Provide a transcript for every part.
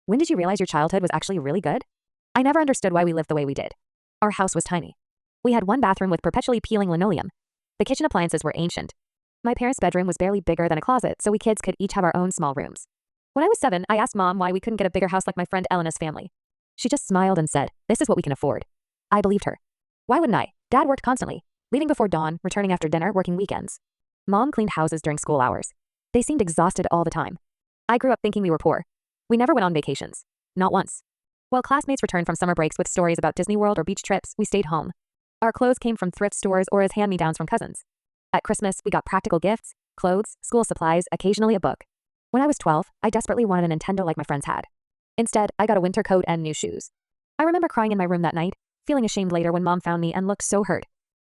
When did you realize your childhood was actually really good? I never understood why we lived the way we did. Our house was tiny. We had one bathroom with perpetually peeling linoleum. The kitchen appliances were ancient. My parents' bedroom was barely bigger than a closet, so we kids could each have our own small rooms. When I was 7, I asked Mom why we couldn't get a bigger house like my friend Elena's family. She just smiled and said, "This is what we can afford." I believed her. Why wouldn't I? Dad worked constantly, leaving before dawn, returning after dinner, working weekends. Mom cleaned houses during school hours. They seemed exhausted all the time. I grew up thinking we were poor. We never went on vacations. Not once. While classmates returned from summer breaks with stories about Disney World or beach trips, we stayed home. Our clothes came from thrift stores or as hand-me-downs from cousins. At Christmas, we got practical gifts, clothes, school supplies, occasionally a book. When I was 12, I desperately wanted a Nintendo like my friends had. Instead, I got a winter coat and new shoes. I remember crying in my room that night, feeling ashamed later when Mom found me and looked so hurt.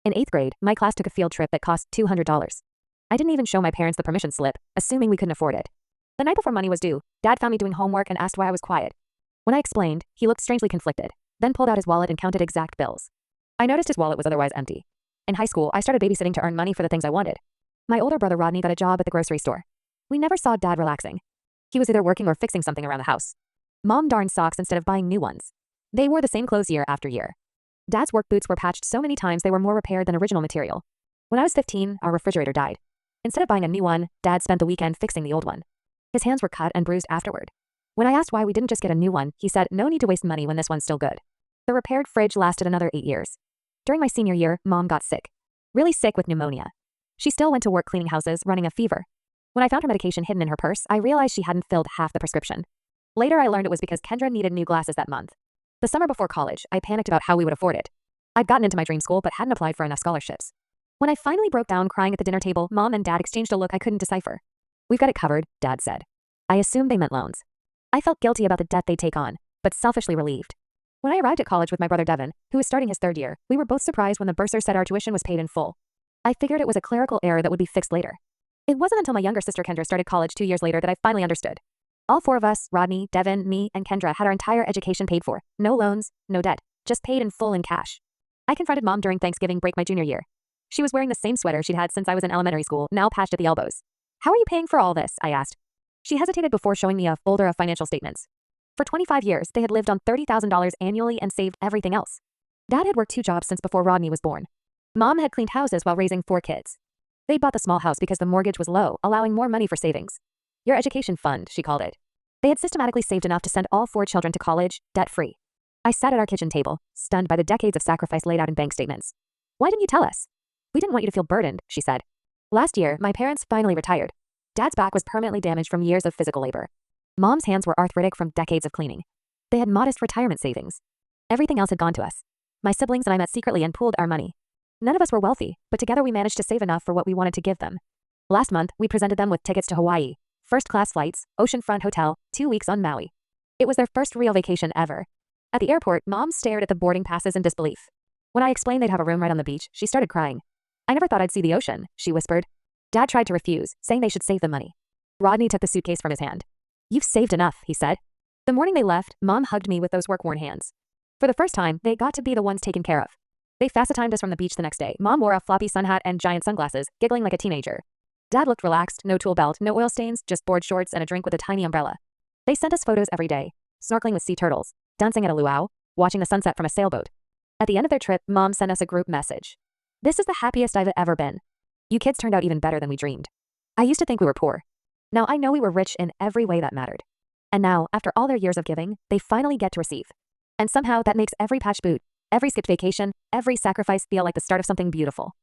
In 8th grade, my class took a field trip that cost $200. I didn't even show my parents the permission slip, assuming we couldn't afford it. The night before money was due, Dad found me doing homework and asked why I was quiet. When I explained, he looked strangely conflicted, then pulled out his wallet and counted exact bills. I noticed his wallet was otherwise empty. In high school, I started babysitting to earn money for the things I wanted. My older brother Rodney got a job at the grocery store. We never saw Dad relaxing. He was either working or fixing something around the house. Mom darned socks instead of buying new ones. They wore the same clothes year after year. Dad's work boots were patched so many times they were more repaired than original material. When I was 15, our refrigerator died. Instead of buying a new one, Dad spent the weekend fixing the old one. His hands were cut and bruised afterward. When I asked why we didn't just get a new one, he said, "No need to waste money when this one's still good." The repaired fridge lasted another 8 years. During my senior year, Mom got sick. Really sick with pneumonia. She still went to work cleaning houses, running a fever. When I found her medication hidden in her purse, I realized she hadn't filled half the prescription. Later, I learned it was because Kendra needed new glasses that month. The summer before college, I panicked about how we would afford it. I'd gotten into my dream school but hadn't applied for enough scholarships. When I finally broke down crying at the dinner table, Mom and Dad exchanged a look I couldn't decipher. "We've got it covered," Dad said. I assumed they meant loans. I felt guilty about the debt they'd take on, but selfishly relieved. When I arrived at college with my brother Devin, who was starting his 3rd year, we were both surprised when the bursar said our tuition was paid in full. I figured it was a clerical error that would be fixed later. It wasn't until my younger sister Kendra started college 2 years later that I finally understood. All 4 of us, Rodney, Devin, me, and Kendra, had our entire education paid for. No loans, no debt, just paid in full in cash. I confronted Mom during Thanksgiving break my junior year. She was wearing the same sweater she'd had since I was in elementary school, now patched at the elbows. "How are you paying for all this?" I asked. She hesitated before showing me a folder of financial statements. For 25 years, they had lived on $30,000 annually and saved everything else. Dad had worked 2 jobs since before Rodney was born. Mom had cleaned houses while raising 4 kids. They bought the small house because the mortgage was low, allowing more money for savings. "Your education fund," she called it. They had systematically saved enough to send all 4 children to college, debt-free. I sat at our kitchen table, stunned by the decades of sacrifice laid out in bank statements. "Why didn't you tell us?" "We didn't want you to feel burdened," she said. Last year, my parents finally retired. Dad's back was permanently damaged from years of physical labor. Mom's hands were arthritic from decades of cleaning. They had modest retirement savings. Everything else had gone to us. My siblings and I met secretly and pooled our money. None of us were wealthy, but together we managed to save enough for what we wanted to give them. Last month, we presented them with tickets to Hawaii, first-class flights, oceanfront hotel, 2 weeks on Maui. It was their first real vacation ever. At the airport, Mom stared at the boarding passes in disbelief. When I explained they'd have a room right on the beach, she started crying. "I never thought I'd see the ocean," she whispered. Dad tried to refuse, saying they should save the money. Rodney took the suitcase from his hand. "You've saved enough," he said. The morning they left, Mom hugged me with those work-worn hands. For the first time, they got to be the ones taken care of. They FaceTimed us from the beach the next day. Mom wore a floppy sun hat and giant sunglasses, giggling like a teenager. Dad looked relaxed, no tool belt, no oil stains, just board shorts and a drink with a tiny umbrella. They sent us photos every day, snorkeling with sea turtles, dancing at a luau, watching the sunset from a sailboat. At the end of their trip, Mom sent us a group message. "This is the happiest I've ever been. You kids turned out even better than we dreamed. I used to think we were poor. Now I know we were rich in every way that mattered. And now, after all their years of giving, they finally get to receive. And somehow that makes every patched boot, every skipped vacation, every sacrifice feel like the start of something beautiful."